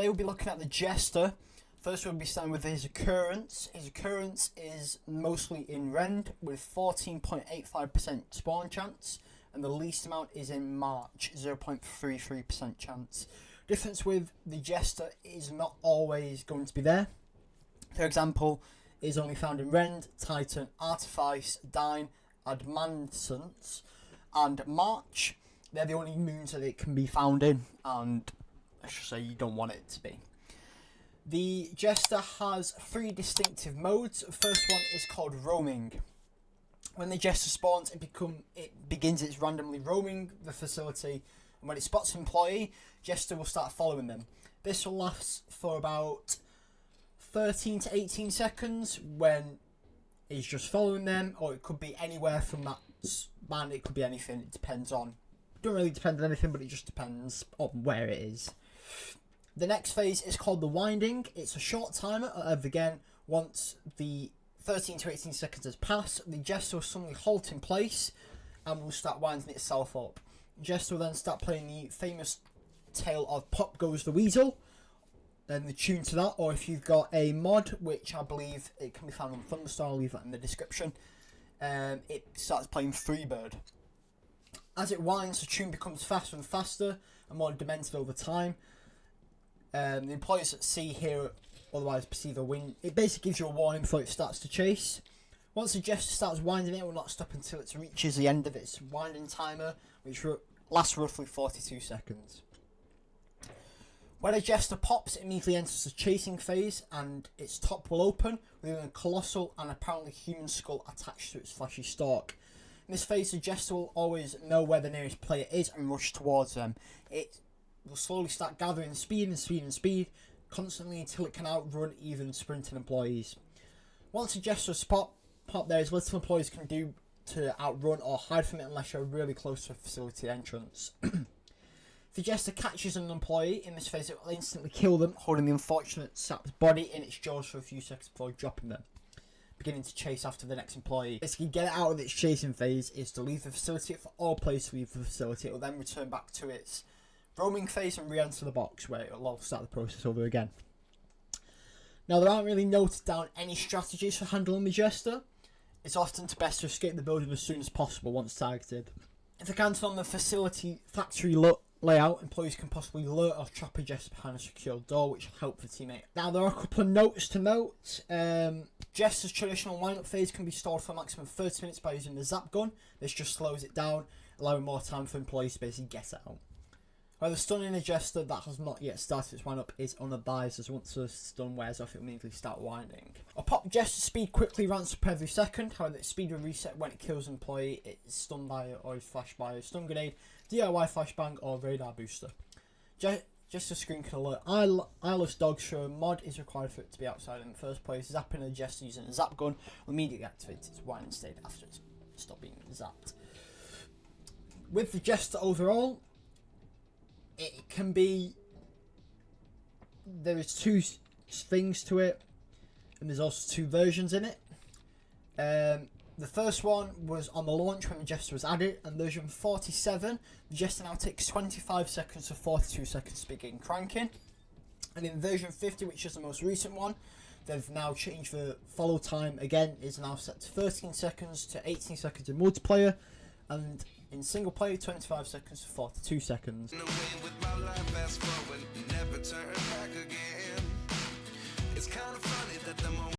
Today we'll be looking at the Jester. First we'll be starting with his occurrence. His occurrence is mostly in Rend with 14.85% spawn chance, and the least amount is in March, 0.33% chance. Difference with the Jester is not always going to be there. For example, it is only found in Rend, Titan, Artifice, Dine, Admancence, and March. They're the only moons that it can be found in, and I should say you don't want it to be. The Jester has 3 distinctive modes. The first one is called roaming. When the Jester spawns, it begins its randomly roaming the facility, and when it spots an employee, Jester will start following them. This will last for about 13 to 18 seconds when he's just following them, or it could be anywhere from that span. It could be anything. It depends on. Don't really depend on anything, but it just depends on where it is. The next phase is called the winding. It's a short timer. Again, once the 13 to 18 seconds has passed, the Jester will suddenly halt in place and will start winding itself up. Jester will then start playing the famous tale of Pop Goes the Weasel, and the tune to that, or if you've got a mod, which I believe it can be found on Thunderstar, I'll leave that in the description, it starts playing Freebird. As it winds, the tune becomes faster and faster and more demented over time. The employees that see, hear, otherwise perceive a wind. It basically gives you a warning before it starts to chase. Once the Jester starts winding, it will not stop until it reaches the end of its winding timer, which lasts roughly 42 seconds. When a Jester pops, it immediately enters the chasing phase, and its top will open with a colossal and apparently human skull attached to its fleshy stalk. In this phase, the Jester will always know where the nearest player is and rush towards them. It will slowly start gathering speed and speed and speed, constantly until it can outrun even sprinting employees. Once the Jester spot, there is little employees can do to outrun or hide from it unless you're really close to a facility entrance. If the Jester catches an employee in this phase, it will instantly kill them, holding the unfortunate sap's body in its jaws for a few seconds before dropping them, beginning to chase after the next employee. Basically, get it out of its chasing phase is to leave the facility. For all players to leave the facility, it will then return back to its roaming phase and re-enter the box, where it will all start the process over again. Now, there aren't really noted down any strategies for handling the Jester. It's often best to escape the building as soon as possible once targeted. If they can't on the factory layout, employees can possibly lure or trap a Jester behind a secure door, which will help the teammate. Now, there are a couple of notes to note. Jester's traditional lineup phase can be stored for a maximum of 30 minutes by using the zap gun. This just slows it down, allowing more time for employees to basically get out. However, stunning a Jester that has not yet started its wind-up is unadvised, as once the stun wears off, it will immediately start winding. A pop Jester's speed quickly ramps up every second. However, its speed will reset when it kills an employee. It's stunned by or is flashed by a stun grenade, DIY flashbang, or radar booster. Jester's screen can alert eyeless dogs, so a mod is required for it to be outside in the first place. Zapping a Jester using a zap gun will immediately activate its winding state after it's stopped being zapped. With the Jester overall, it can be, there is 2 things to it, and there's also 2 versions in it. The first one was on the launch when the Jester was added, and version 47, the Jester now takes 25 seconds to 42 seconds to begin cranking. And in version 50, which is the most recent one, they've now changed the follow time again, is now set to 13 seconds to 18 seconds in multiplayer, and in single player 25 seconds to 42 seconds.